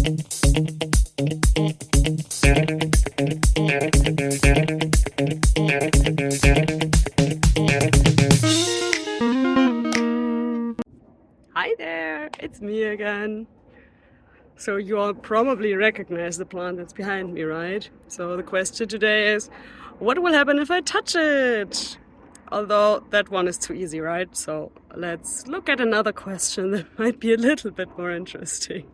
Hi there, it's me again. So you all probably recognize the plant that's behind me, right? So the question today is, what will happen if I touch it? Although that one is too easy, right? So let's look at another question that might be a little bit more interesting.